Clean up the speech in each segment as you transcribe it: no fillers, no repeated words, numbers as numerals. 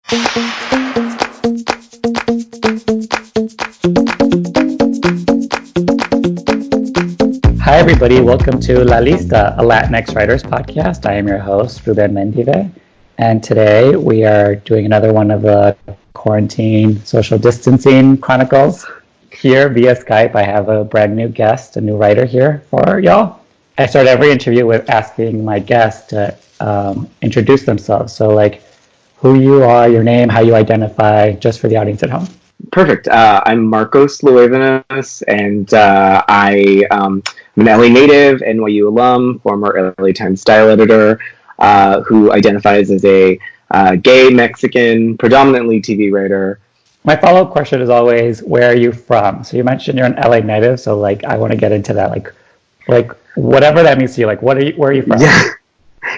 Hi, everybody. Welcome to La Lista, a Latinx writers podcast. I am your host, Ruben Mendive. And today we are doing another one of the quarantine social distancing chronicles. Here via Skype, I have a brand new guest, a new writer here for y'all. I start every interview with asking my guest to introduce themselves. So, who you are, your name, how you identify, just for the audience at home. Perfect. I'm Marcos Luevanos, and I'm an LA native, NYU alum, former LA Times style editor, who identifies as a gay Mexican, predominantly TV writer. My follow-up question is always, where are you from? So you mentioned you're an LA native, so I want to get into that, like whatever that means to you. Where are you from?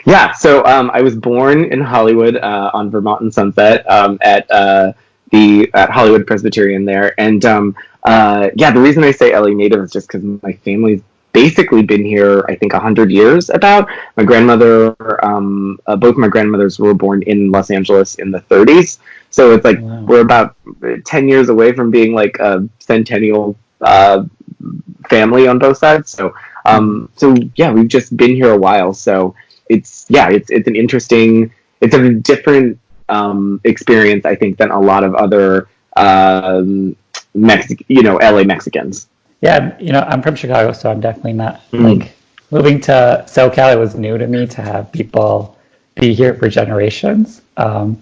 Yeah. So I was born in Hollywood on Vermont and Sunset at Hollywood Presbyterian there, and the reason I say LA native is just because my family's basically been here, I think, 100 years. About my grandmother, both my grandmothers were born in Los Angeles in the 30s, so it's wow. We're about 10 years away from being like a centennial family on both sides. So we've just been here a while. So it's an interesting, it's a different experience, I think, than a lot of other LA Mexicans. Yeah, I'm from Chicago, so I'm definitely not moving to SoCal. It was new to me to have people be here for generations. So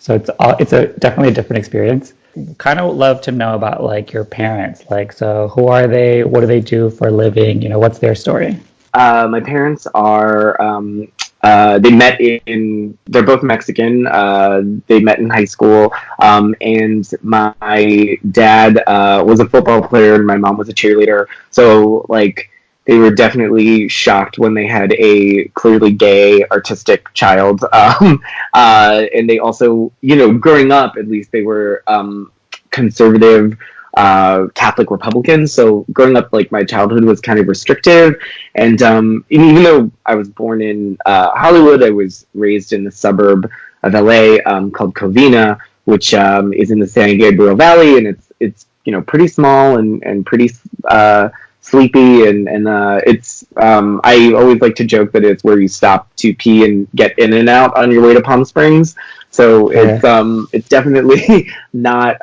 it's definitely a different experience. Kind of love to know about your parents. So who are they? What do they do for a living? What's their story? My parents are. They're both Mexican. They met in high school. And my dad was a football player and my mom was a cheerleader. So they were definitely shocked when they had a clearly gay artistic child. And they also, growing up, at least they were conservative Catholic Republicans. So growing up, my childhood was kind of restrictive. And even though I was born in Hollywood, I was raised in the suburb of LA called Covina, which is in the San Gabriel Valley, and it's pretty small and pretty sleepy, and it's I always like to joke that it's where you stop to pee and get in and out on your way to Palm Springs. So it's definitely not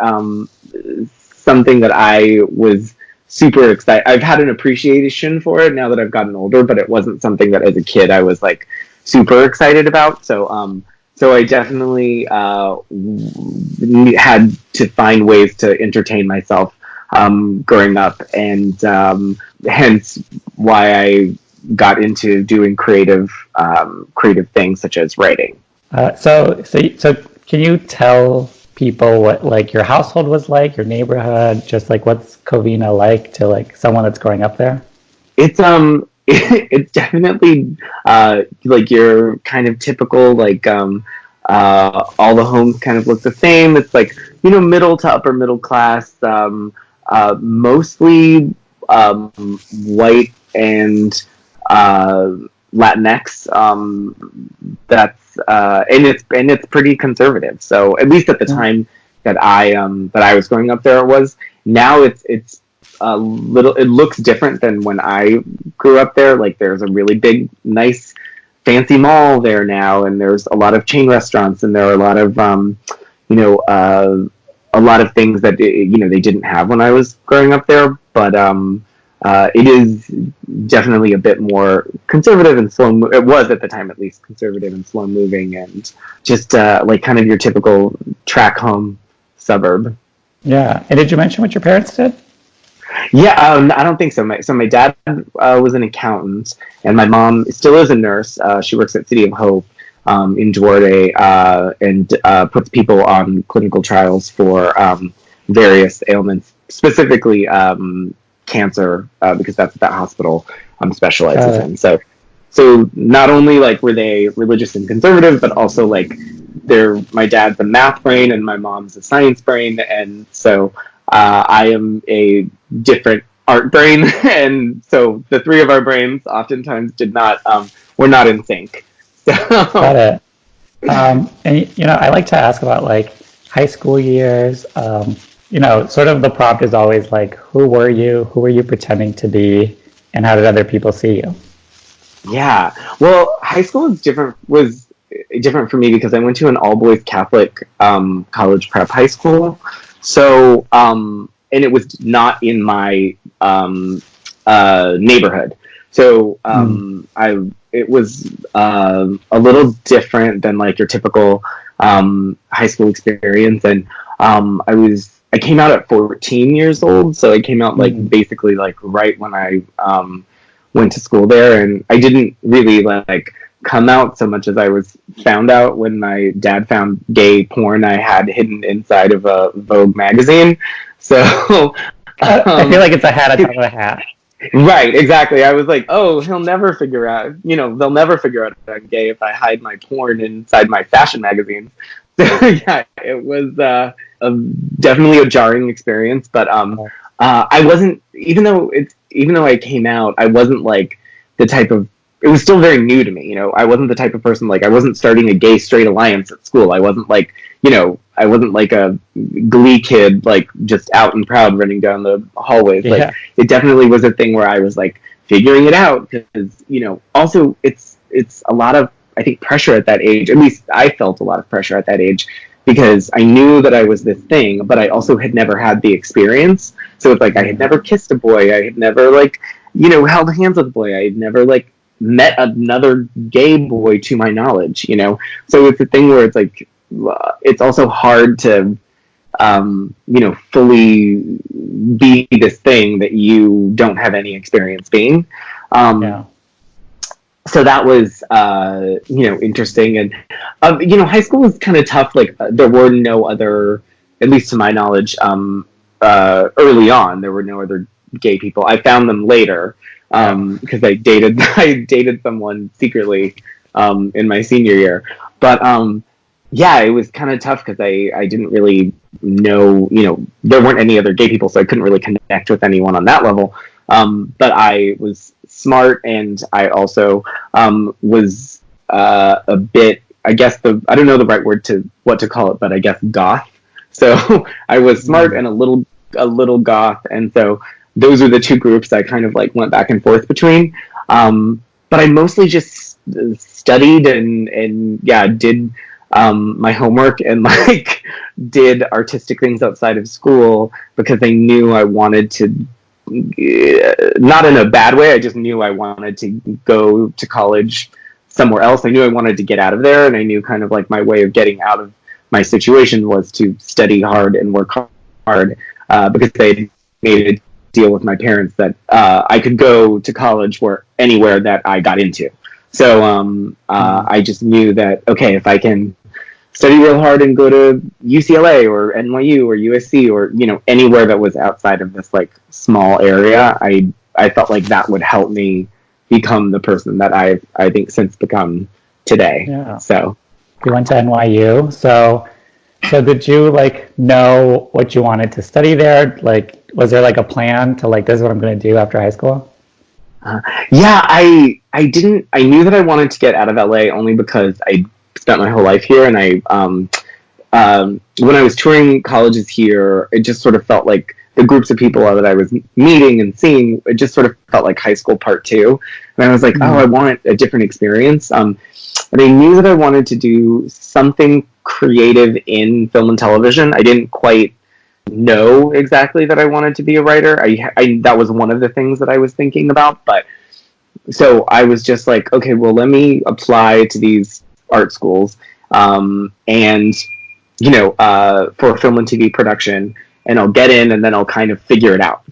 something that I was super excited. I've had an appreciation for it now that I've gotten older, but it wasn't something that as a kid I was super excited about. So I definitely had to find ways to entertain myself growing up, and hence why I got into doing creative things such as writing. So can you tell people what your household was like, your neighborhood, just what's Covina like to someone that's growing up there? It's it's definitely your kind of typical all the homes kind of look the same. It's middle to upper middle class, mostly white and Latinx. That's and it's pretty conservative. So at least at the time that I was growing up there, it was. Now it's a little. It looks different than when I grew up there. There's a really big, nice, fancy mall there now, and there's a lot of chain restaurants, and there are a lot of a lot of things that they didn't have when I was growing up there. But it is definitely a bit more conservative and slow. It was at the time, at least, conservative and slow moving, and just kind of your typical track home suburb. Yeah. And did you mention what your parents did? Yeah, I don't think so. My dad was an accountant, and my mom still is a nurse. She works at City of Hope in Duarte, and puts people on clinical trials for various ailments, specifically cancer, because that's what that hospital specializes in. So not only were they religious and conservative, but also my dad's a math brain and my mom's a science brain, and so I am a different art brain, and so the three of our brains oftentimes were not in sync. So, got it. And I like to ask about like high school years. Sort of the prompt is always like, who were you? Who were you pretending to be? And how did other people see you? Yeah. Well, high school was different for me because I went to an all boys Catholic college prep high school. So and it was not in my neighborhood. So I it was a little different than like your typical high school experience, and I came out at 14 years old, so I came out like basically like right when I went to school there, and I didn't really like come out so much as I was found out when my dad found gay porn I had hidden inside of a Vogue magazine. So I feel like it's a hat on top of a hat. Right, exactly. I was like, oh, he'll never figure out, they'll never figure out I'm gay if I hide my porn inside my fashion magazines. So yeah, it was definitely a jarring experience, but I wasn't, even though I came out, I wasn't like the type of, it was still very new to me. I wasn't the type of person, like I wasn't starting a gay straight alliance at school. I wasn't like, I wasn't like a glee kid, like just out and proud running down the hallways. Yeah. Like it definitely was a thing where I was like figuring it out because, also it's a lot of, I think, pressure at that age. At least I felt a lot of pressure at that age because I knew that I was this thing, but I also had never had the experience. So it's like I had never kissed a boy. I had never like, held hands with a boy. I had never like met another gay boy to my knowledge, So it's a thing where it's like, it's also hard to, fully be this thing that you don't have any experience being. So that was, interesting. And, high school was kind of tough. Like there were no other, at least to my knowledge, early on, there were no other gay people. I found them later because I dated someone secretly in my senior year. But yeah, it was kind of tough because I didn't really know, there weren't any other gay people, so I couldn't really connect with anyone on that level. But I was smart, and I also was a bit, I guess I don't know the right word what to call it, but I guess goth. So I was smart and a little goth, and so those are the two groups I kind of like went back and forth between. But I mostly just studied and yeah, did my homework and like did artistic things outside of school because I knew I wanted to, not in a bad way, I just knew I wanted to go to college somewhere else. I knew I wanted to get out of there, and I knew kind of like my way of getting out of my situation was to study hard and work hard because they made a deal with my parents that I could go to college anywhere that I got into. So I just knew that, okay, if I can study real hard and go to UCLA or NYU or USC or, anywhere that was outside of this like small area, I felt like that would help me become the person that I think since become today. Yeah. So you went to NYU. So did you like know what you wanted to study there? Like, was there like a plan to like, this is what I'm going to do after high school? Yeah, I didn't. I knew that I wanted to get out of LA only because I spent my whole life here, and when I was touring colleges here, it just sort of felt like the groups of people that I was meeting and seeing, it just sort of felt like high school part two. And I was like, oh, I want a different experience. And I knew that I wanted to do something creative in film and television. I didn't quite know exactly that I wanted to be a writer. That was one of the things that I was thinking about, but so I was just like, okay, well, let me apply to these art schools, and for film and TV production, and I'll get in, and then I'll kind of figure it out.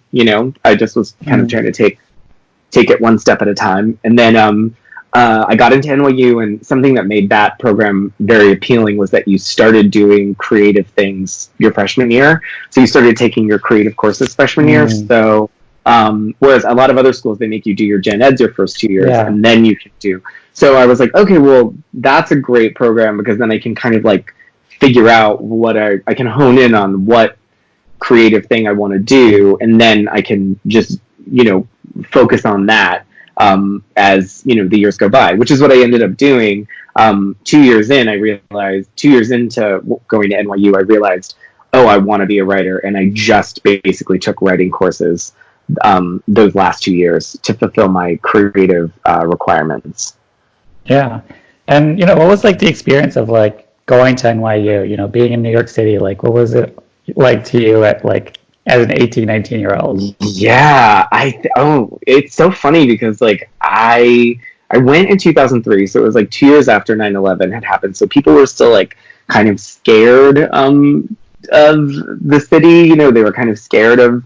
I just was kind of trying to take it one step at a time, and then I got into NYU, and something that made that program very appealing was that you started doing creative things your freshman year. So you started taking your creative courses freshman year. So whereas a lot of other schools, they make you do your gen eds your first 2 years, and then you can do. So I was like, okay, well, that's a great program because then I can kind of like figure out what I can hone in on what creative thing I want to do, and then I can just focus on that. as the years go by, which is what I ended up doing. 2 years into going to NYU, I realized, oh, I want to be a writer, and I just basically took writing courses those last 2 years to fulfill my creative requirements. Yeah. And, what was like the experience of like going to NYU, being in New York City? Like, what was it like to you at like as an 18, 19-year-old? Yeah, it's so funny because like I went in 2003, so it was like 2 years after 9/11 had happened. So people were still like kind of scared of the city. They were kind of scared of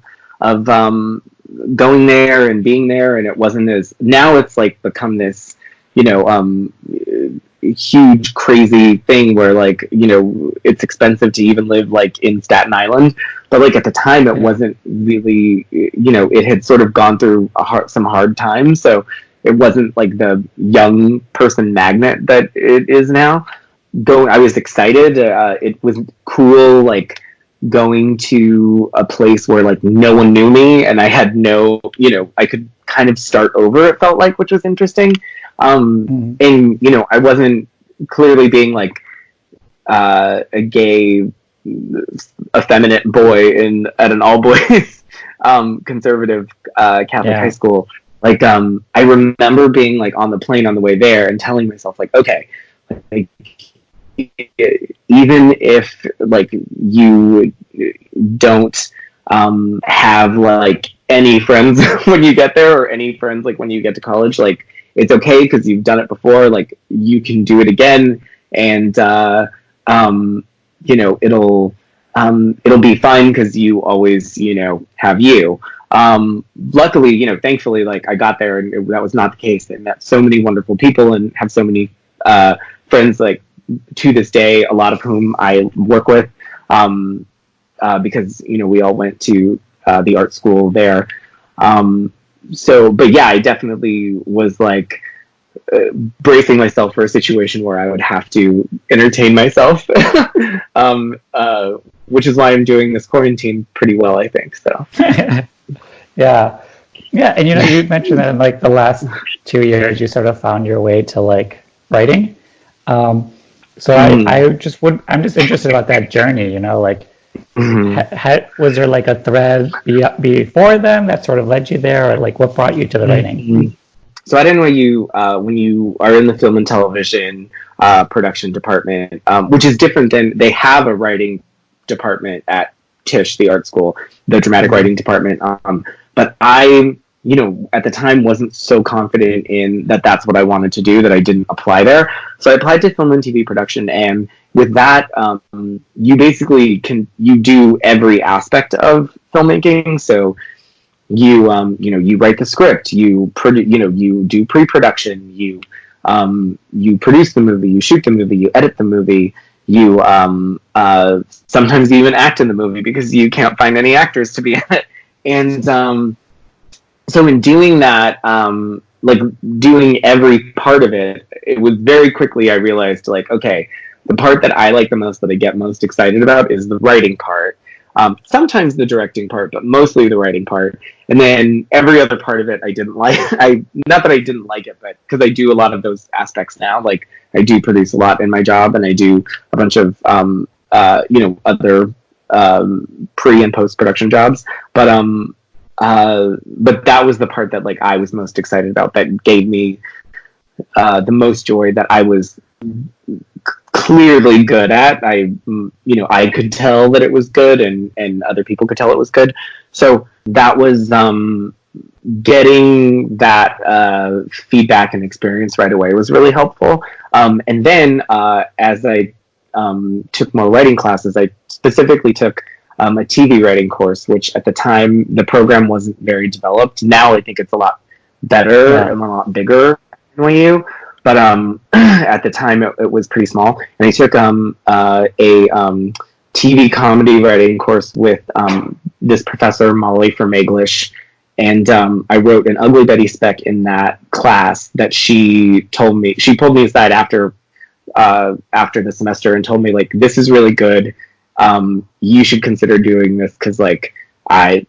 going there and being there, and it wasn't as, now it's like become this huge crazy thing where like it's expensive to even live like in Staten Island, but like at the time it wasn't really, it had sort of gone through some hard times, so it wasn't like the young person magnet that it is now. I was excited. It was cool, like going to a place where like no one knew me, and I had I could kind of start over, it felt like, which was interesting. And I wasn't clearly being like a gay, effeminate boy at an all boys conservative Catholic high school. Like I remember being like on the plane on the way there and telling myself like, okay, like, even if like you don't have like any friends when you get there, or any friends like when you get to college, like it's okay because you've done it before. Like you can do it again, and it'll be fine because you always have you. Luckily, thankfully, like I got there and that was not the case, and met so many wonderful people and have so many friends, like to this day, a lot of whom I work with, because we all went to the art school there. But yeah, I definitely was like bracing myself for a situation where I would have to entertain myself, which is why I'm doing this quarantine pretty well, I think. So. Yeah. And you mentioned that in like the last 2 years, you sort of found your way to like writing. So I'm just interested about that journey, like, was there like a thread before then that sort of led you there, or like what brought you to the writing? So at NYU, when you are in the film and television production department, which is different than, they have a writing department at Tisch, the art school, the dramatic writing department. But I, at the time wasn't so confident in that that's what I wanted to do that I didn't apply there. So I applied to film and TV production, and with that, you basically you do every aspect of filmmaking. So you write the script, you do pre-production, you produce the movie, you shoot the movie, you edit the movie, you sometimes even act in the movie because you can't find any actors to be in it. And so in doing that, like doing every part of it, it was very quickly I realized, like, okay, the part that I like the most, that I get most excited about, is the writing part. Sometimes the directing part, but mostly the writing part. And then every other part of it I didn't like. Not that I didn't like it, but because I do a lot of those aspects now. Like I do produce a lot in my job, and I do a bunch of other pre and post production jobs. But that was the part that like I was most excited about, that gave me the most joy, that I was clearly good at. I could tell that it was good, and other people could tell it was good. So that was getting that feedback and experience right away was really helpful. And then as I took more writing classes, I specifically took a TV writing course, which at the time the program wasn't very developed. Now I think it's a lot better and a lot bigger at NYU. But at the time it was pretty small. And I took a TV comedy writing course with this professor, Molly from English. And I wrote an Ugly Betty spec in that class that she pulled me aside after the semester and told me, like, this is really good. You should consider doing this because, like,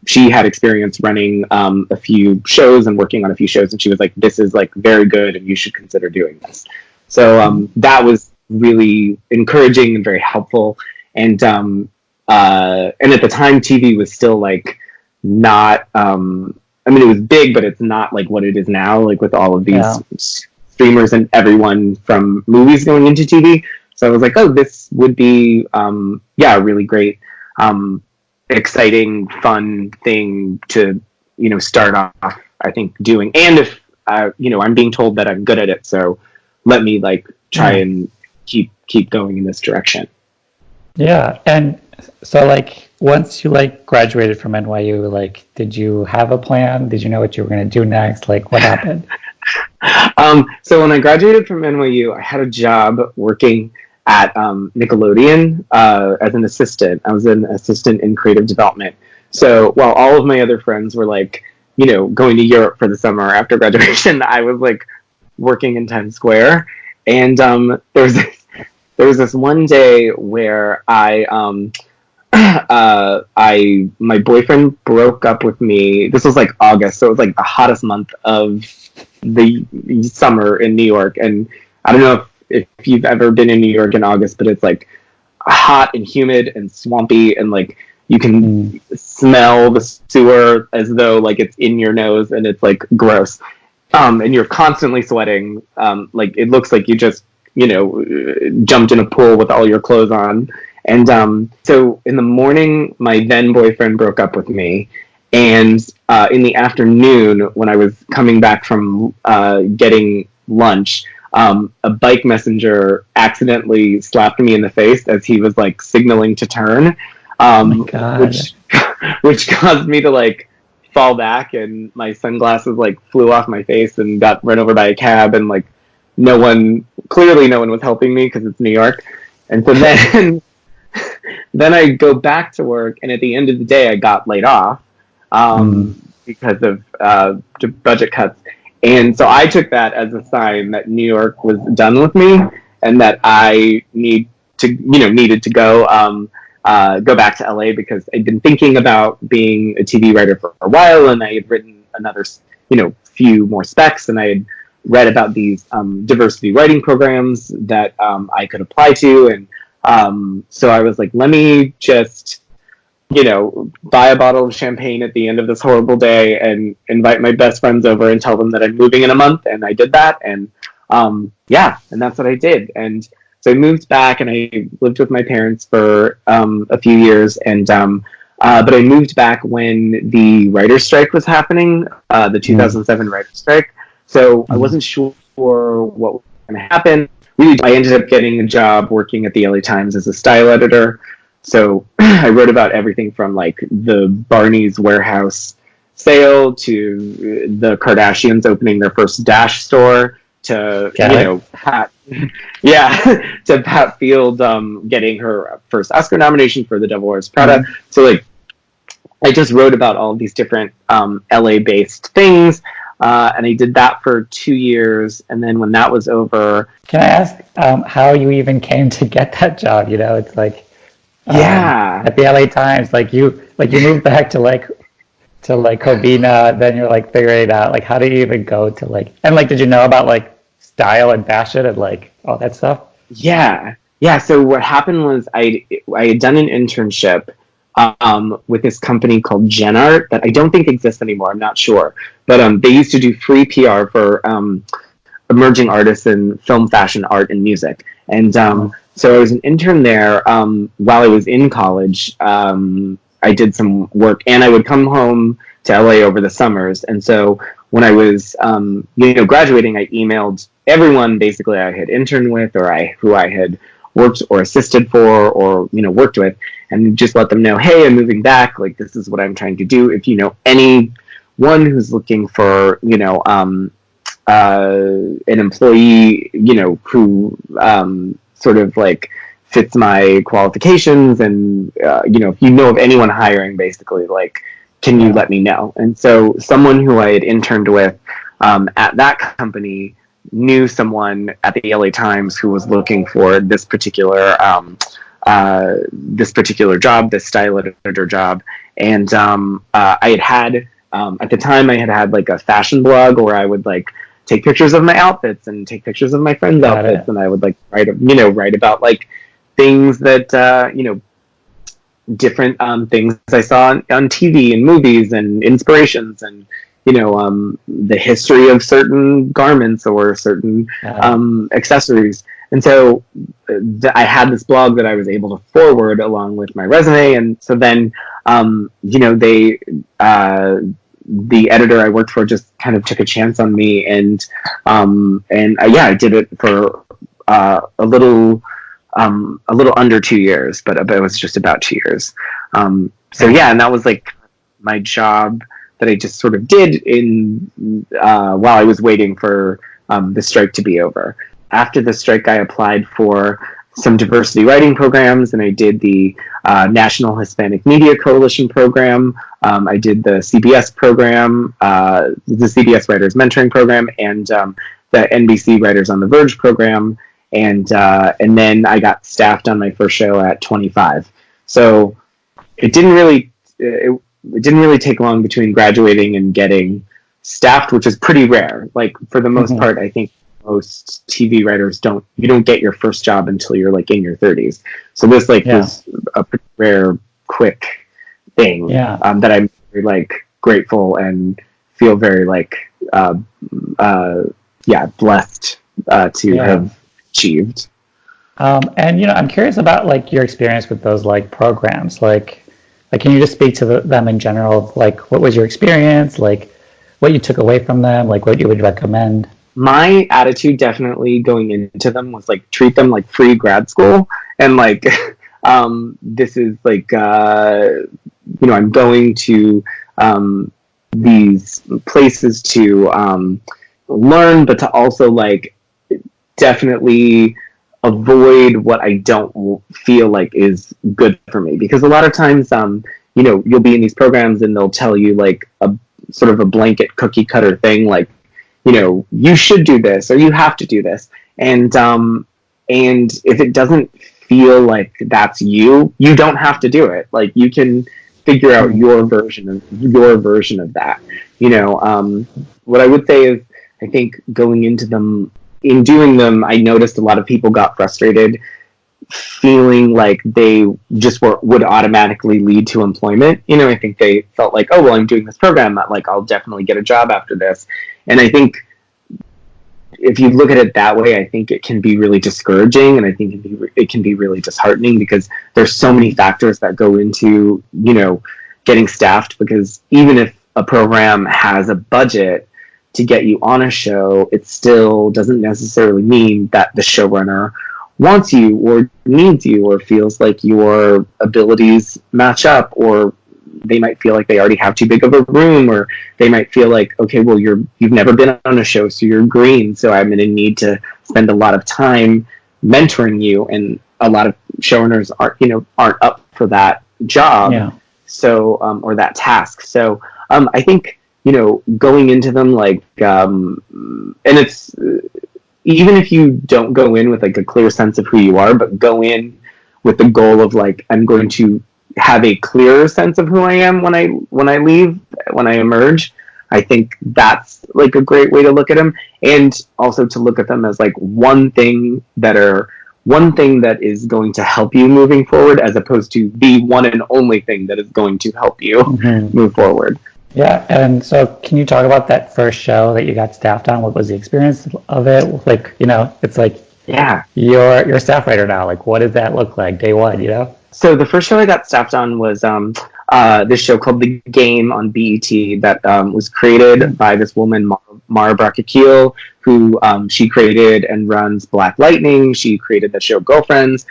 she had experience running a few shows and working on a few shows, and she was like, "This is like very good, and you should consider doing this." So that was really encouraging and very helpful. And at the time, TV was still like not. I mean, it was big, but it's not like what it is now. Like with all of these streamers and everyone from movies going into TV. So I was like, oh, this would be a really great, exciting, fun thing to start off. I think doing, and if I'm being told that I'm good at it, so let me like try and keep going in this direction. Yeah, and so like once you like graduated from NYU, like did you have a plan? Did you know what you were going to do next? Like what happened? So when I graduated from NYU, I had a job working at Nickelodeon as an assistant. I was an assistant in creative development. So while all of my other friends were like, going to Europe for the summer after graduation, I was like working in Times Square. And there was this one day where my boyfriend broke up with me. This was like August, so it was like the hottest month of the summer in New York. And I don't know if you've ever been in New York in August, but it's like hot and humid and swampy, and like you can smell the sewer as though like it's in your nose, and it's like gross. And you're constantly sweating. Like it looks like you just jumped in a pool with all your clothes on. And so in the morning, my then boyfriend broke up with me. And in the afternoon, when I was coming back from getting lunch, a bike messenger accidentally slapped me in the face as he was like signaling to turn, which caused me to like fall back, and my sunglasses like flew off my face and got run over by a cab, and like clearly no one was helping me because it's New York. And so then I go back to work, and at the end of the day I got laid off because of budget cuts. And so I took that as a sign that New York was done with me, and that I needed to go back to LA, because I'd been thinking about being a TV writer for a while, and I had written another few more specs, and I had read about these diversity writing programs that I could apply to. And so I was like, let me just buy a bottle of champagne at the end of this horrible day and invite my best friends over and tell them that I'm moving in a month. And I did that. And and that's what I did. And so I moved back, and I lived with my parents for a few years. And but I moved back when the writer's strike was happening, the 2007 writer's strike. So I wasn't sure what was going to happen. Really, I ended up getting a job working at the LA Times as a style editor. So I wrote about everything from like the Barney's warehouse sale to the Kardashians opening their first Dash store to Pat, to Pat Field getting her first Oscar nomination for The Devil Wears Prada. So like I just wrote about all of these different LA based things. And I did that for 2 years, and then when that was over, can I ask how you even came to get that job? It's like at the LA Times, like you moved back to Covina, then you're like figuring it out. Like, how did you even go to like, and like, did you know about like style and fashion and like all that stuff? Yeah. So what happened was I had done an internship with this company called Gen Art that I don't think exists anymore. I'm not sure, but they used to do free PR for emerging artists in film, fashion, art, and music. And so I was an intern there while I was in college. I did some work, and I would come home to LA over the summers. And so when I was graduating, I emailed everyone basically I had interned with, or who I had worked or assisted for, or worked with, and just let them know, hey, I'm moving back. Like, this is what I'm trying to do. If you know anyone who's looking for an employee, who sort of like fits my qualifications, and if you know of anyone hiring, basically, like, can you let me know? And so someone who I had interned with at that company knew someone at the LA Times who was looking for this particular job, this style editor job. And I had at the time I had like a fashion blog where I would like take pictures of my outfits and take pictures of my friends' outfits, and I would like write about like things that different things I saw on TV and movies and inspirations and the history of certain garments or certain accessories. And so I had this blog that I was able to forward along with my resume. And so then, the editor I worked for just kind of took a chance on me, and I did it for a little under 2 years, but it was just about 2 years. And that was like my job that I just sort of did in while I was waiting for the strike to be over. After the strike, I applied for some diversity writing programs, and I did the National Hispanic Media Coalition program. I did the CBS program, the CBS Writers Mentoring Program, and the NBC Writers on the Verge program. And then I got staffed on my first show at 25. So it didn't really take long between graduating and getting staffed, which is pretty rare. Like for the most part, I think most TV writers don't get your first job until you're like in your 30s. So this was a pretty rare, quick thing that I'm very like grateful and feel very like blessed to have achieved. And I'm curious about like your experience with those like programs. Like can you just speak to them in general? Like what was your experience? Like what you took away from them? Like what you would recommend? My attitude definitely going into them was like treat them like free grad school, and like this is like I'm going to these places to learn, but to also like definitely avoid what I don't feel like is good for me, because a lot of times you'll be in these programs and they'll tell you like a sort of a blanket cookie cutter thing, like you should do this or you have to do this, and if it doesn't feel like that's you don't have to do it. Like you can figure out your version of that. What I would say is I think going into them, in doing them, I noticed a lot of people got frustrated feeling like they just would automatically lead to employment. I think they felt like, oh, well, I'm doing this program, like I'll definitely get a job after this. And I think if you look at it that way, I think it can be really discouraging, and I think it can be really disheartening, because there's so many factors that go into, getting staffed, because even if a program has a budget to get you on a show, it still doesn't necessarily mean that the showrunner wants you or needs you or feels like your abilities match up, or they might feel like they already have too big of a room, or they might feel like, okay, well, you've never been on a show, so you're green, so I'm going to need to spend a lot of time mentoring you, and a lot of showrunners aren't up for that job, so or that task. So I think going into them like and it's even if you don't go in with like a clear sense of who you are, but go in with the goal of like, I'm going to have a clearer sense of who I am when I emerge. I think that's like a great way to look at them, and also to look at them as like one thing that is going to help you moving forward, as opposed to the one and only thing that is going to help you move forward. Yeah, and so can you talk about that first show that you got staffed on? What was the experience of it? Like, it's like, you're a staff writer now. Like, what did that look like day one, So the first show I got staffed on was this show called The Game on BET that was created by this woman, Mara Brackakeel, who she created and runs Black Lightning. She created the show Girlfriends.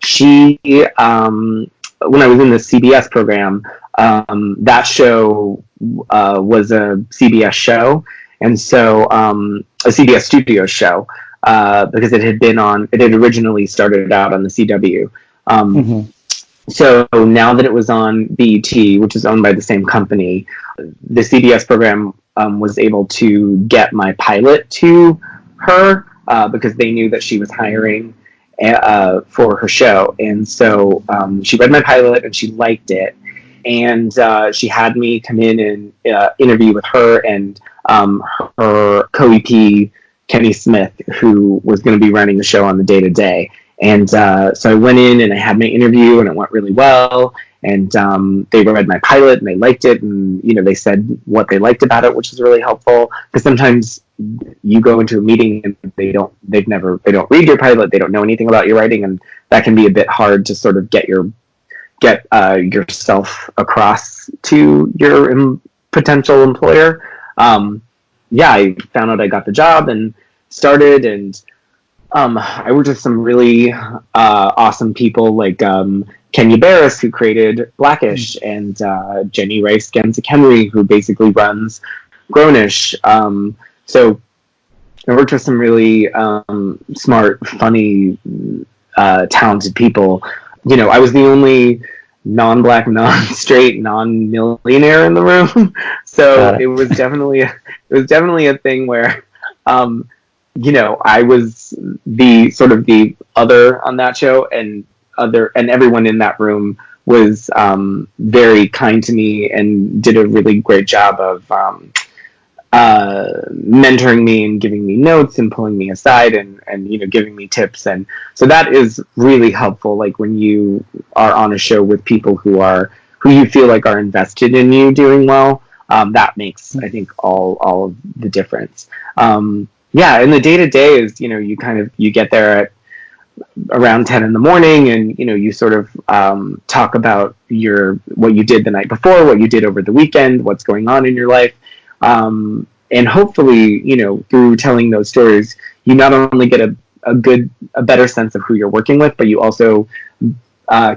She, when I was in the CBS program, that show was a CBS show, and so a CBS Studios show, because it had originally started out on the CW. So now that it was on BET, which is owned by the same company, the CBS program was able to get my pilot to her, because they knew that she was hiring for her show. And so she read my pilot and she liked it. And she had me come in and interview with her and her co-EP, Kenny Smith, who was going to be running the show on the day-to-day. And so I went in and I had my interview and it went really well. And they read my pilot and they liked it. And, they said what they liked about it, which is really helpful. Because sometimes you go into a meeting and they don't read your pilot. They don't know anything about your writing. And that can be a bit hard to sort of get yourself across to your potential employer. I found out I got the job and started, and I worked with some really awesome people like Kenya Barris, who created Blackish, and Jenny Rice Genzik-Henry, who basically runs Grownish. So I worked with some really smart, funny, talented people. I was the only non-black, non-straight, non-millionaire in the room, so it was definitely a thing where, I was the sort of the other on that show, and everyone in that room was very kind to me and did a really great job of mentoring me and giving me notes and pulling me aside and giving me tips. And so that is really helpful, like when you are on a show with people who you feel like are invested in you doing well. That makes, I think, all of the difference. And the day-to-day is, you get there at around 10 in the morning, and you sort of talk about what you did the night before, what you did over the weekend, what's going on in your life. And hopefully, through telling those stories, you not only get a better sense of who you're working with, but you also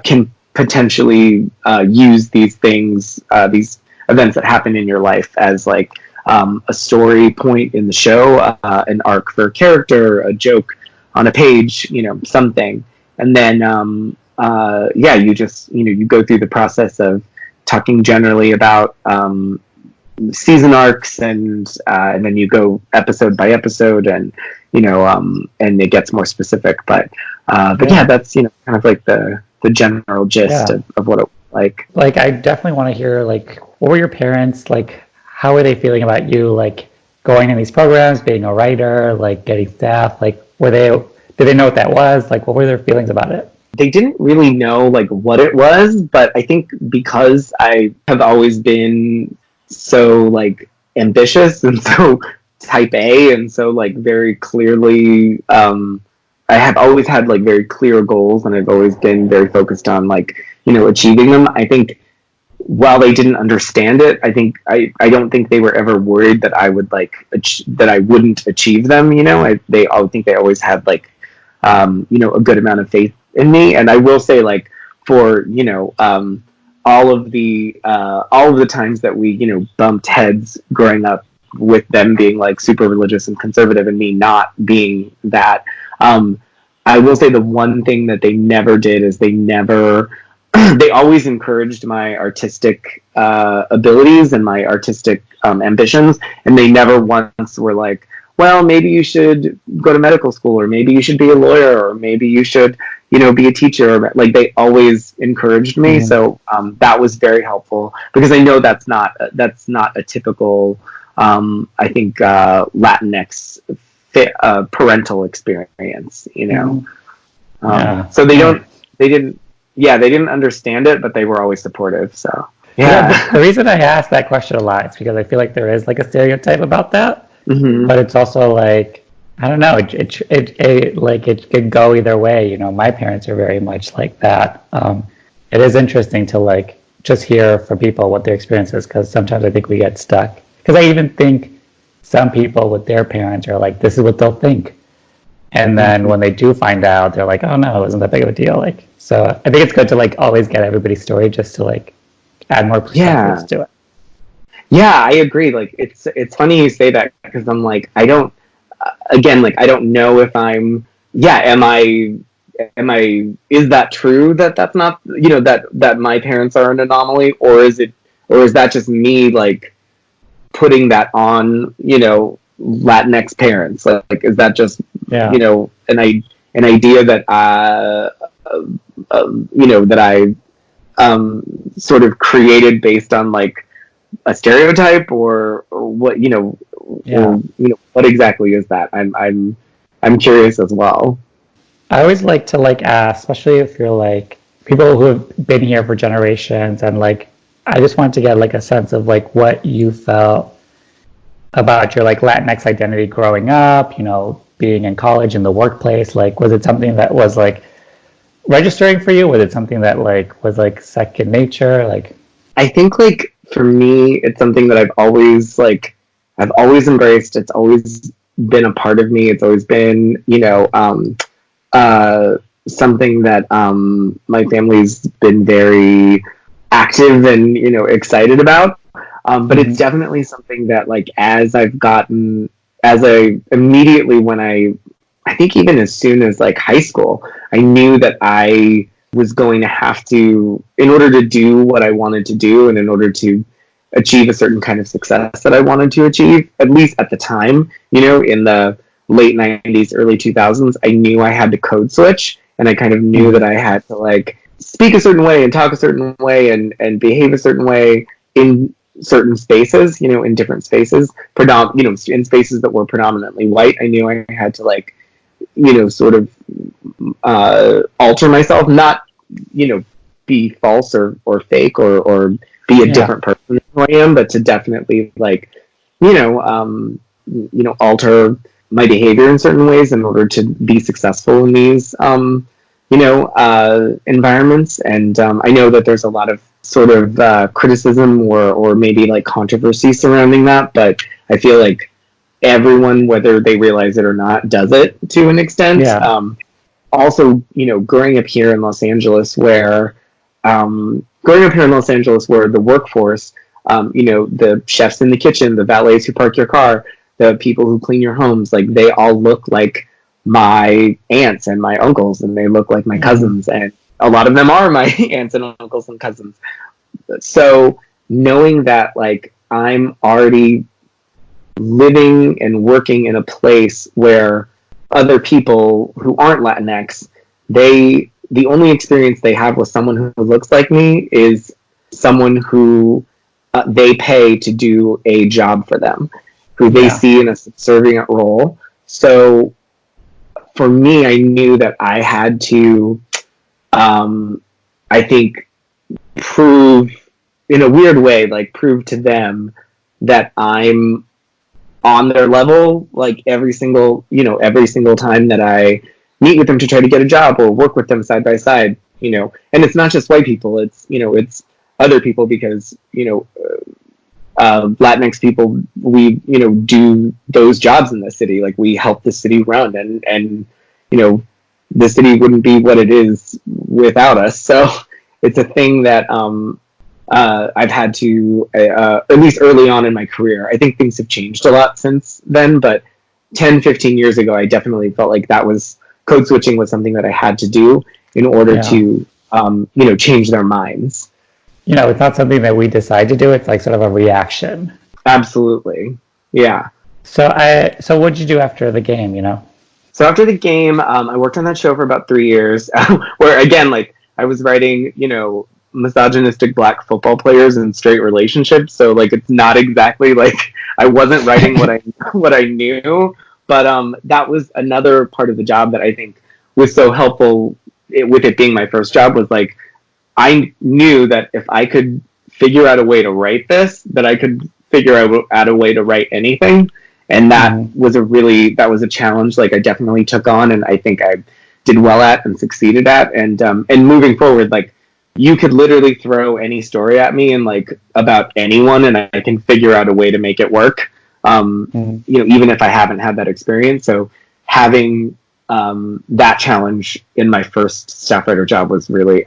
can potentially use these things, these events that happen in your life as like a story point in the show, an arc for a character, a joke on a page, something. And then, you just, you go through the process of talking generally about season arcs, and then you go episode by episode, and and it gets more specific. But that's kind of like the general gist of what it was like. Like, I definitely want to hear, like, what were your parents like? How were they feeling about you, like, going in these programs, being a writer, like getting staff? Like, did they know what that was? Like, what were their feelings about it? They didn't really know like what it was, but I think because I have always been so like ambitious and so type A, and so like very clearly I have always had like very clear goals, and I've always been very focused on like achieving them. I think while they didn't understand it, I don't think they were ever worried that I would that I wouldn't achieve them. I think they always had like a good amount of faith in me. And I will say, like, for all of the times that we bumped heads growing up, with them being like super religious and conservative and me not being that, I will say the one thing that they never did is they always encouraged my artistic abilities and my artistic ambitions, and they never once were like, well, maybe you should go to medical school, or maybe you should be a lawyer, or maybe you should be a teacher. Like, they always encouraged me. So that was very helpful, because I know that's not a typical I think Latinx parental experience, so they didn't understand it, but they were always supportive. So the reason I ask that question a lot is because I feel like there is like a stereotype about that. But it's also like, I don't know, it could go either way. My parents are very much like that. It is interesting to like just hear from people what their experience is, because sometimes I think we get stuck. Because I even think some people with their parents are like, this is what they'll think. And then when they do find out, they're like, oh no, it wasn't that big of a deal. Like, so I think it's good to like always get everybody's story, just to like add more perspectives to it. Yeah, I agree. Like, it's funny you say that, because I'm like, I don't know if is that true that that's not, that my parents are an anomaly, or is that just me like putting that on, Latinx parents? Like, is that just, an idea that, that sort of created based on like a stereotype, or what, or, what exactly is that? I'm curious as well. I always like to like ask, especially if you're like people who have been here for generations, and like I just wanted to get like a sense of like what you felt about your like Latinx identity growing up, being in college, in the workplace. Like, was it something that was like registering for you? Was it something that like was like second nature? Like, I think like for me, it's something that I've always embraced. It's always been a part of me. It's always been, uh, something that my family's been very active and excited about. But it's mhm. definitely something that like as I immediately when I think even as soon as like high school, I knew that I was going to have to, in order to do what I wanted to do, and in order to achieve a certain kind of success that I wanted to achieve, at least at the time, in the late 90s, early 2000s, I knew I had to code switch, and I kind of knew that Mhm. I had to like speak a certain way and talk a certain way and behave a certain way in certain spaces, in different spaces, in spaces that were predominantly white. I knew I had to like, sort of alter myself, not, be false or fake or be a Yeah. different person than who I am, but to definitely like, alter my behavior in certain ways in order to be successful in these, environments. And I know that there's a lot of sort of criticism or maybe like controversy surrounding that, but I feel like everyone, whether they realize it or not, does it to an extent. Yeah. Also, growing up here in Los Angeles, where the workforce, the chefs in the kitchen, the valets who park your car, the people who clean your homes, like they all look like my aunts and my uncles, and they look like my Mhm. cousins, and a lot of them are my aunts and uncles and cousins. So knowing that, like, I'm already living and working in a place where other people who aren't Latinx, the only experience they have with someone who looks like me is someone who they pay to do a job for them, who they Yeah. see in a subservient role. So for me, I knew that I had to, I think, prove in a weird way, like prove to them that I'm on their level, like every single time that I meet with them to try to get a job or work with them side by side. And it's not just white people, it's other people, because Latinx people, we do those jobs in the city, like we help the city run, and you know the city wouldn't be what it is without us. So it's a thing that I've had to, at least early on in my career. I think things have changed a lot since then, but 10, 15 years ago, I definitely felt like that was code switching was something that I had to do in order Yeah. to, change their minds. It's not something that we decide to do. It's like sort of a reaction. Absolutely. Yeah. So what did you do after the game, So after the game, I worked on that show for about 3 years, where again, like I was writing, misogynistic black football players in straight relationships. So like it's not exactly like I wasn't writing what I knew, but that was another part of the job that I think was so helpful. With it being my first job, was like I knew that if I could figure out a way to write this, that I could figure out a way to write anything. And Mhm. that was a challenge like I definitely took on, and I think I did well at and succeeded at. And moving forward, like you could literally throw any story at me and like about anyone, and I can figure out a way to make it work. Mhm. Even if I haven't had that experience. So having that challenge in my first staff writer job was really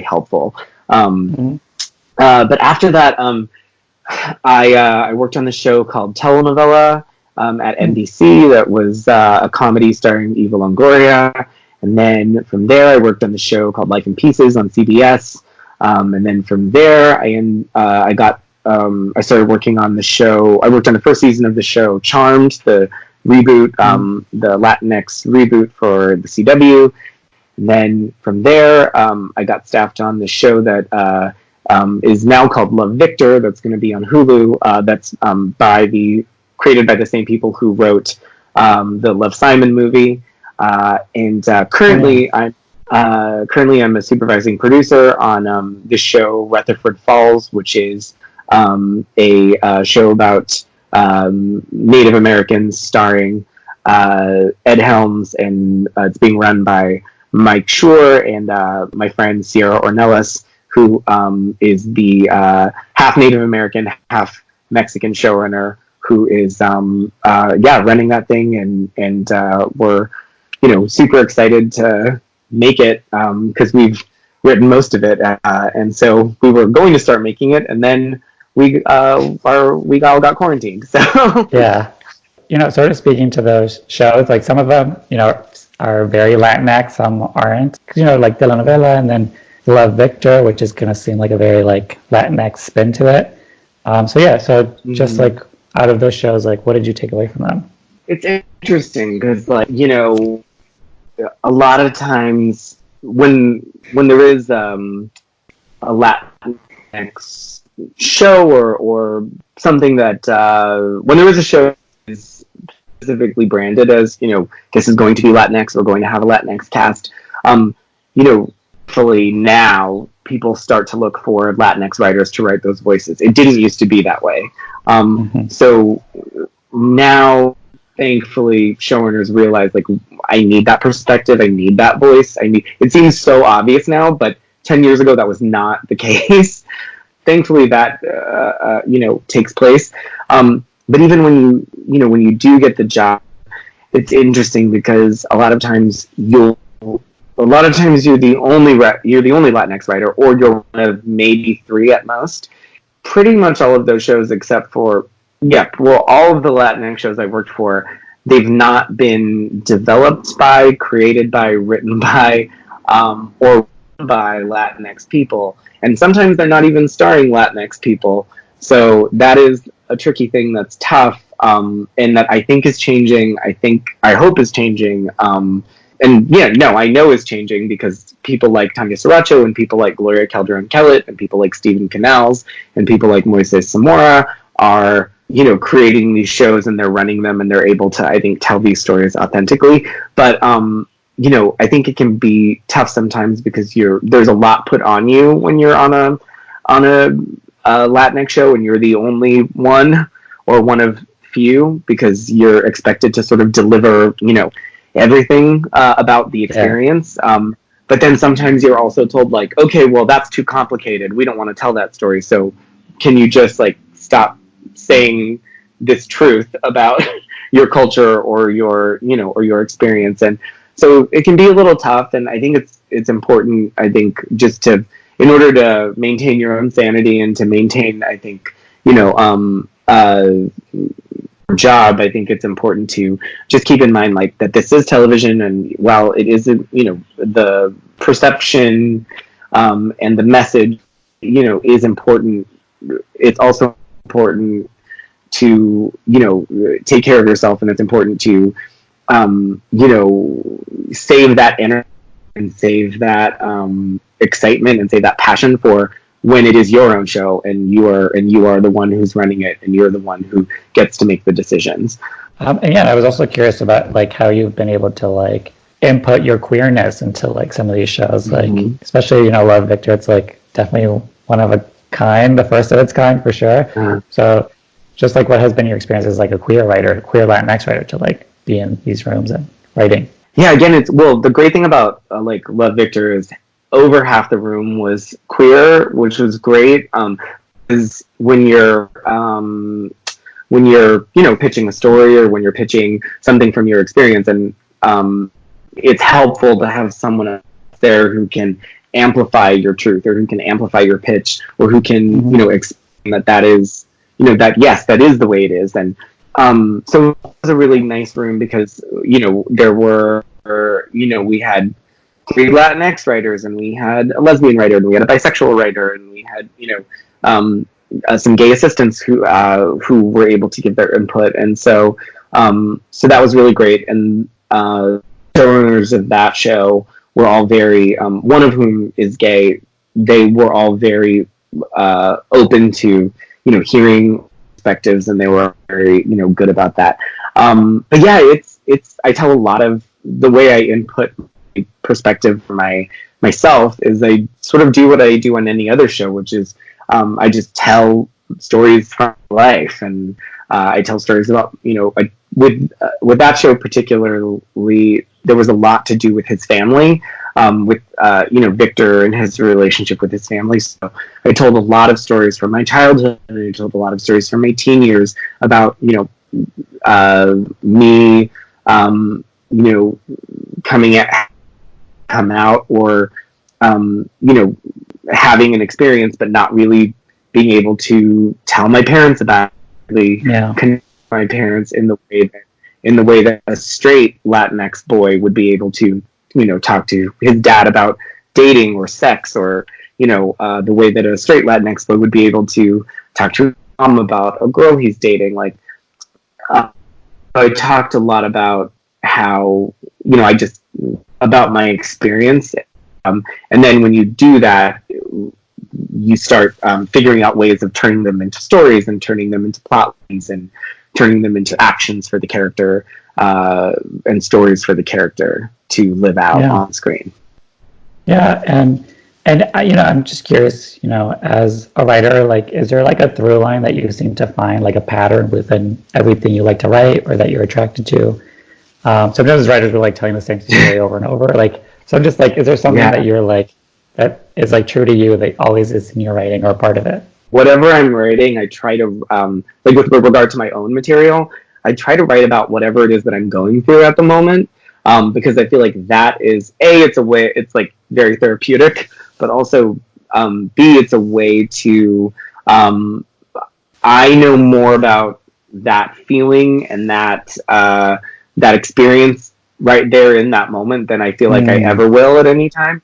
helpful. Um, Mhm. but after that, I worked on the show called Telenovela at Mhm. NBC. That was a comedy starring Eva Longoria. And then from there, I worked on the show called Life in Pieces on CBS. And then from there, I started working on the show. I worked on the first season of the show Charmed, the reboot, Mhm. the Latinx reboot for the CW. And then from there, I got staffed on the show that is now called Love Victor. That's going to be on Hulu. That's created by the same people who wrote the Love Simon movie. Currently I'm a supervising producer on this show Rutherford Falls, which is a show about Native Americans starring Ed Helms, and it's being run by Mike Schur and my friend Sierra Ornelas, who is the half Native American, half Mexican showrunner, who is running that thing, and we're super excited to make it because we've written most of it, and so we were going to start making it, and then we all got quarantined. So Yeah. Sort of speaking to those shows, like some of them, are very Latinx, some aren't. Like Telenovela, and then Love Victor, which is going to seem like a very like Latinx spin to it. Just like out of those shows, like what did you take away from them? It's interesting because a lot of times when there is a Latinx show or something that when there is a show that is specifically branded as this is going to be Latinx, we're going to have a Latinx cast, hopefully now people start to look for Latinx writers to write those voices. It didn't used to be that way. So now thankfully showrunners realize I need that perspective, I need that voice, it seems so obvious now, but 10 years ago that was not the case. Thankfully that takes place, but even when you do get the job, it's interesting because a lot of times you're the only Latinx writer, or you're one of maybe 3 at most. Pretty much all of those shows, except for all of the Latinx shows I've worked for, they've not been developed by, created by, written by, or by Latinx people. And sometimes they're not even starring Latinx people. So that is a tricky thing that's tough, and that I think is changing. I hope is changing. I know is changing because people like Tanya Saracho and people like Gloria Calderon-Kellett and people like Stephen Canals and people like Moises Zamora are creating these shows, and they're running them, and they're able to, I think, tell these stories authentically. But I think it can be tough sometimes because there's a lot put on you when you're on a Latinx show and you're the only one or one of few, because you're expected to sort of deliver everything about the experience. But then sometimes you're also told okay, well, that's too complicated, we don't want to tell that story, so can you just stop saying this truth about your culture or your experience. And so it can be a little tough, and I think it's important, I think, just to, in order to maintain your own sanity and to maintain, I think, job, I think it's important to just keep in mind that this is television, and while it isn't, the perception and the message, is important, it's also important to take care of yourself, and it's important to save that energy and save that excitement and save that passion for when it is your own show, and you are the one who's running it, and you're the one who gets to make the decisions. And I was also curious about how you've been able to input your queerness into some of these shows, especially Love Victor. It's definitely one of a kind, the first of its kind for sure. So just what has been your experience as a queer writer, queer Latinx writer, to be in these rooms and writing? Yeah, again, the great thing about Love Victor is over half the room was queer, which was great. Is when you're pitching a story, or when you're pitching something from your experience, and it's helpful to have someone there who can amplify your truth, or who can amplify your pitch, or who can explain that is that is the way it is. And so it was a really nice room because there were we had 3 Latinx writers, and we had a lesbian writer, and we had a bisexual writer, and we had some gay assistants who were able to give their input, and so that was really great. And showrunners of that show were all very, one of whom is gay. They were all very open to, hearing perspectives, and they were very, good about that. But yeah, I tell a lot of the way I input perspective for myself is I sort of do what I do on any other show, which is I just tell stories from life, and I tell stories about, with that show particularly, there was a lot to do with his family, with Victor and his relationship with his family. So I told a lot of stories from my childhood, and I told a lot of stories from my teen years about me, come out, or having an experience but not really being able to tell my parents about it, connect with my parents in the way that a straight Latinx boy would be able to talk to his dad about dating or sex, or the way that a straight Latinx boy would be able to talk to his mom about a girl he's dating. Like I talked a lot about how about my experience, and then when you do that, you start figuring out ways of turning them into stories, and turning them into plot lines, and turning them into actions for the character, and stories for the character to live out on screen. Yeah, and I'm just curious, as a writer, like, is there like a through line that you seem to find, like a pattern within everything you like to write or that you're attracted to? Sometimes writers will like telling the same story over and over. Like, so I'm just like, is there something that you're like, that is like true to you that always is in your writing or part of it? Whatever I'm writing, I try to, like with regard to my own material, I try to write about whatever it is that I'm going through at the moment. Because I feel like that is, it's a way, it's like very therapeutic, but also, B, it's a way to, I know more about that feeling and that experience right there in that moment than I feel like I ever will at any time.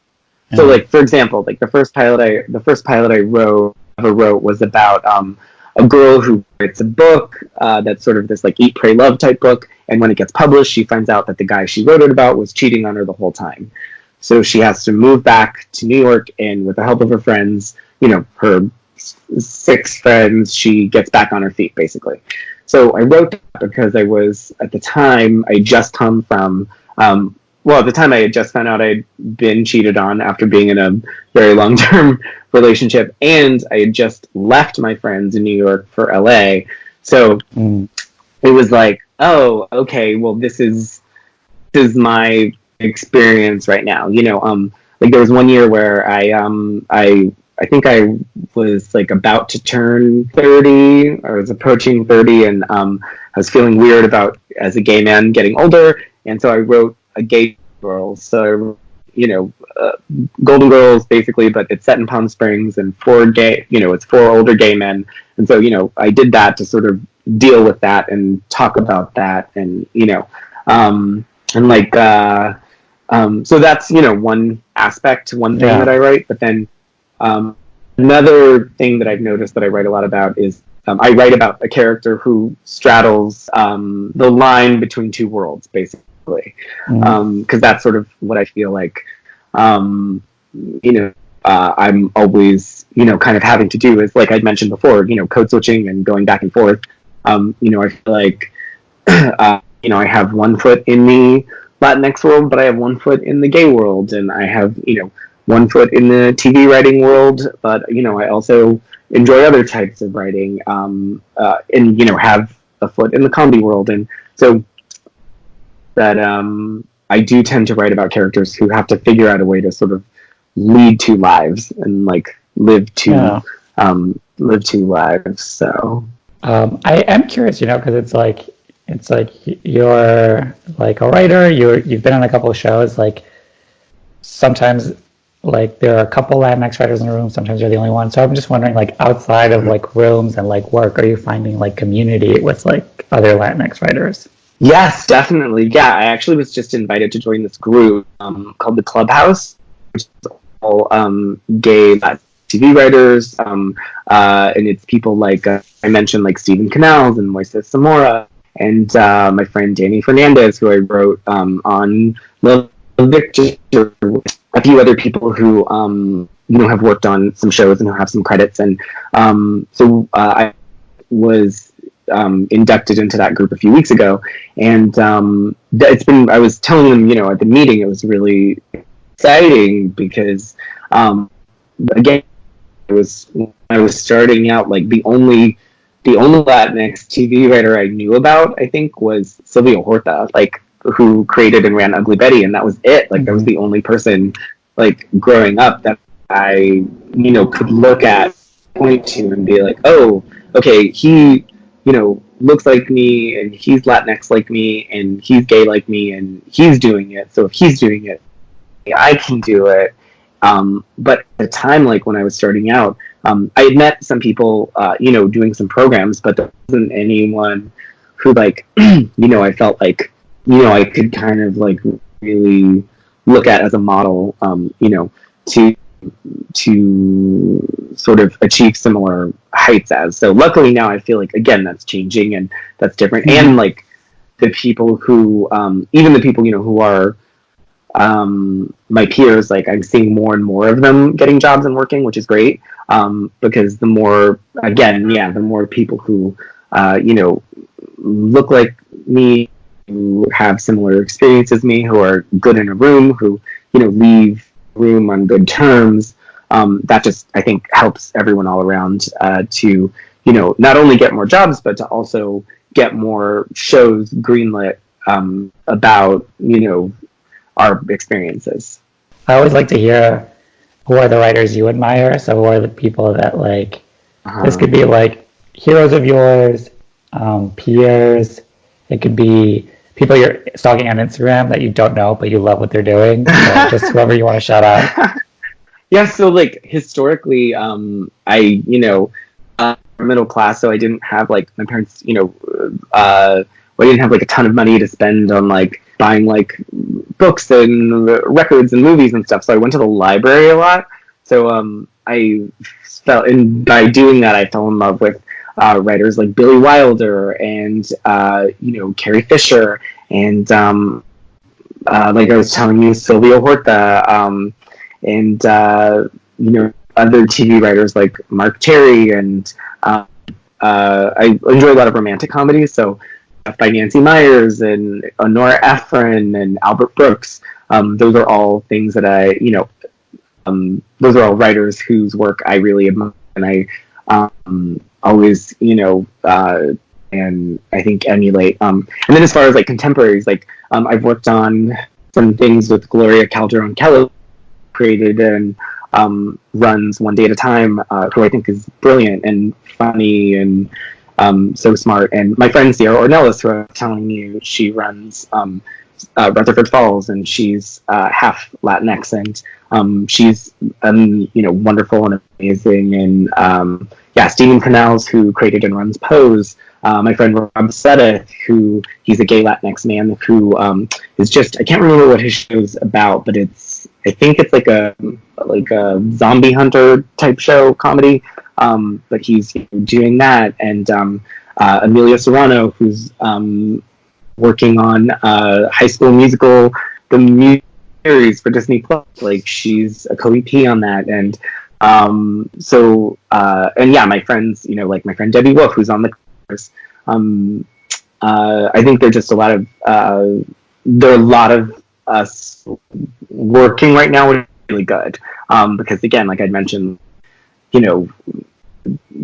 So, like, for example, like the first pilot I wrote was about a girl who writes a book that's sort of this like Eat, Pray, Love type book, and when it gets published, she finds out that the guy she wrote it about was cheating on her the whole time. So she has to move back to New York, and with the help of her friends, her 6 friends, she gets back on her feet, basically. So I wrote that because I was, at the time, I just come from, at the time I had just found out I'd been cheated on after being in a very long-term relationship, and I had just left my friends in New York for LA. So it was like, oh, okay, well, this is my experience right now. Like there was one year where I think I was like about to turn 30. I was approaching 30, and I was feeling weird about, as a gay man, getting older, and so I wrote a gay girl. So Golden Girls basically, but it's set in Palm Springs, and it's 4 older gay men, and so I did that to sort of deal with that and talk about that, and so that's one aspect, one thing that I write. But then another thing that I've noticed that I write a lot about is I write about a character who straddles the line between 2 worlds, basically, because that's sort of what I feel like I'm always kind of having to do, is, like I mentioned before, code switching and going back and forth. I feel like I have one foot in the Latinx world, but I have one foot in the gay world, and I have one foot in the TV writing world, but I also enjoy other types of writing, and have a foot in the comedy world, and so that I do tend to write about characters who have to figure out a way to sort of lead 2 lives and like live 2 lives. So I am curious, because it's like you're like a writer. You've been on a couple of shows. Like sometimes, like there are a couple Latinx writers in the room. Sometimes you're the only one. So I'm just wondering, like outside of like rooms and like work, are you finding like community with like other Latinx writers? Yes, definitely. Yeah, I actually was just invited to join this group called the Clubhouse, which is all gay TV writers, and it's people like I mentioned, like Stephen Canals and Moises Zamora, and my friend Danny Fernandez, who I wrote on Love Victor, a few other people who have worked on some shows and who have some credits, and so I was inducted into that group a few weeks ago, and it's been. I was telling them, at the meeting, it was really exciting because again, I was starting out, like the only Latinx TV writer I knew about, I think, was Sylvia Horta, like, who created and ran Ugly Betty, and that was it. Like, that was the only person, like, growing up that I, could look at, point to, and be like, oh, okay, he, looks like me, and he's Latinx like me, and he's gay like me, and he's doing it. So if he's doing it, I can do it. But at the time, like when I was starting out, I had met some people, doing some programs, but there wasn't anyone who, like, I felt like, I could kind of like really look at as a model, to sort of achieve similar heights as. So luckily now I feel like, again, that's changing and that's different. Mm-hmm. And like the people who, even the people, who are, my peers, like I'm seeing more and more of them getting jobs and working, which is great. Because the more people who, look like me, who have similar experiences as me, who are good in a room, who, leave room on good terms, that just, I think, helps everyone all around, to, not only get more jobs, but to also get more shows greenlit, about, our experiences. I always like to hear who are the writers you admire. So who are the people that, like, this could be like heroes of yours, peers. It could be people you're stalking on Instagram that you don't know, but you love what they're doing. So just whoever you want to shout out. Yeah, so like historically, I, middle class, so I didn't have like my parents, I didn't have like a ton of money to spend on like buying like books and records and movies and stuff. So I went to the library a lot. So I felt, and by doing that, I fell in love with writers like Billy Wilder and Carrie Fisher and like I was telling you, Sylvia Horta, and other TV writers like Mark Terry, and I enjoy a lot of romantic comedies. So by Nancy Meyers and Honora Ephron and Albert Brooks, those are all things that I, those are all writers whose work I really admire, and I always, and I think emulate. And then as far as like contemporaries, like I've worked on some things with Gloria Calderon-Kellogg, created and runs One Day at a Time, who I think is brilliant and funny and so smart. And my friend Sierra Ornelas, who I was telling you, she runs Rutherford Falls, and she's half Latinx, and she's wonderful and amazing. And Stephen Canals, who created and runs Pose. My friend Rob Setta, who he's a gay Latinx man who is just, I can't remember what his show's about, but I think it's like a zombie hunter type show comedy. But he's doing that, and Amelia Serrano, who's working on High School Musical, the music series for Disney Plus. Like, she's a co-EP on that, and my friends, like my friend Debbie Wolf, who's on the course. I think there's just a lot of there are a lot of us working right now, which is really good, because again, like I'd mentioned,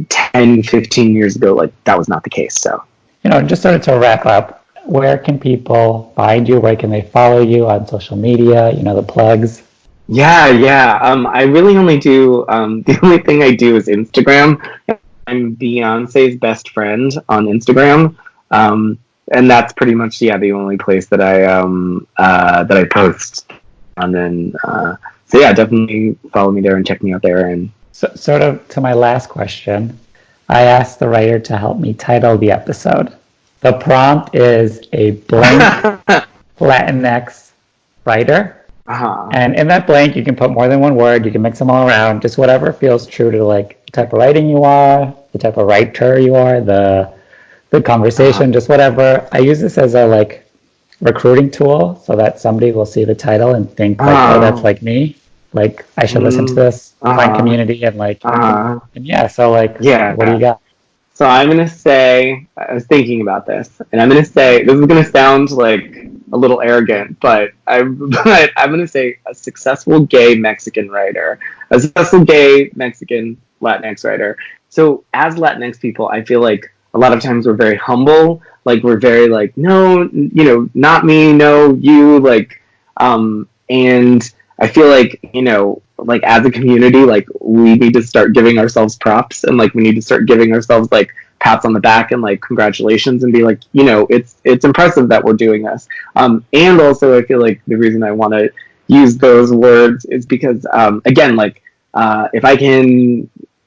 10, 15 years ago, like that was not the case. So, just sort of to wrap up, where can people find you? Where can they follow you on social media? The plugs. Yeah. I really only do, the only thing I do is Instagram. I'm Beyonce's best friend on Instagram. And that's pretty much, the only place that I post. And then, definitely follow me there and check me out there. And so, sort of to my last question, I asked the writer to help me title the episode. The prompt is a blank Latinx writer. Uh-huh. And in that blank, you can put more than one word. You can mix them all around. Just whatever feels true to like the type of writing you are, the type of writer you are, the conversation, just whatever. I use this as a recruiting tool so that somebody will see the title and think like, oh, that's like me. Like I should listen to this, find community, and like, and yeah. So like, what do you got? So I'm gonna say, I was thinking about this, and I'm gonna say this is gonna sound like a little arrogant, but I'm gonna say a successful gay Mexican writer, a successful gay Mexican Latinx writer. So as Latinx people, I feel like a lot of times we're very humble, like we're very like, no, not me, no, you, like, and I feel like, like as a community, like we need to start giving ourselves props, and like we need to start giving ourselves like pats on the back and like congratulations, and be like, it's impressive that we're doing this. And also I feel like the reason I want to use those words is because, again, like,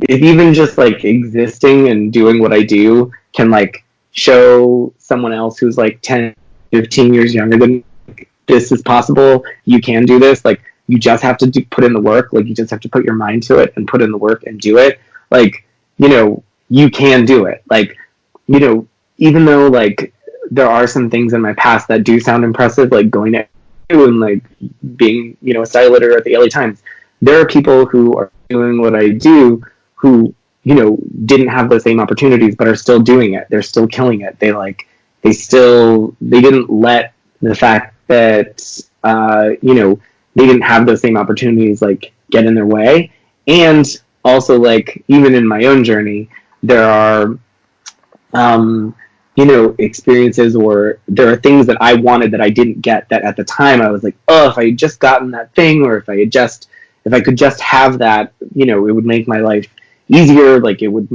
if even just like existing and doing what I do can like show someone else who's like 10, 15 years younger than me, this is possible, you can do this, like, you just have to put in the work, like, you just have to put your mind to it and put in the work and do it, like, you can do it, like, even though, like, there are some things in my past that do sound impressive, like going to and like being, a style editor at the LA Times, there are people who are doing what I do who, didn't have the same opportunities but are still doing it, they're still killing it, they didn't let the fact that they didn't have those same opportunities like get in their way. And also, like, even in my own journey, there are experiences, or there are things that I wanted that I didn't get, that at the time I was like, oh, if I had just gotten that thing, or if I could just have that, it would make my life easier, like it would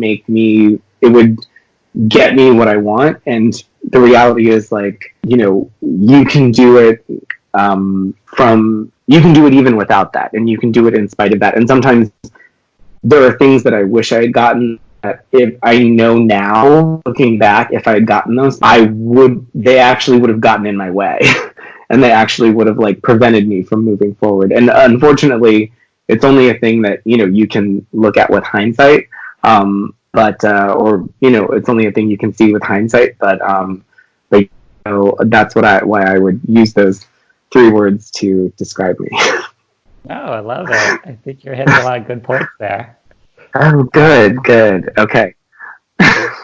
get me what I want. And the reality is, like, you can do it you can do it even without that, and you can do it in spite of that. And sometimes there are things that I wish I had gotten that, if I know now, looking back, if I had gotten those, they actually would have gotten in my way. And they actually would have like prevented me from moving forward. And unfortunately, it's only a thing that, you can look at with hindsight. It's only a thing you can see with hindsight, but that's why I would use those 3 words to describe me. Oh, I love it. I think you're hitting a lot of good points there. Oh, good. Okay.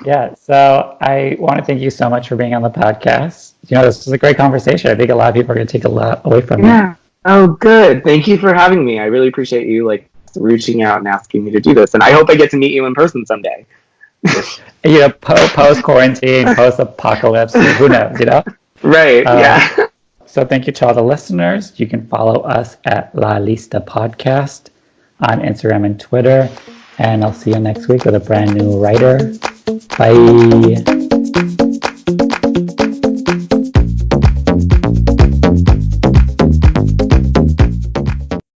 Yeah, so I want to thank you so much for being on the podcast. This was a great conversation. I think a lot of people are going to take a lot away from it. Oh, good. Thank you for having me. I really appreciate you like reaching out and asking me to do this. And I hope I get to meet you in person someday. Post quarantine, post apocalypse, who knows? Right. Yeah. So thank you to all the listeners. You can follow us at La Lista Podcast on Instagram and Twitter. And I'll see you next week with a brand new writer. Bye.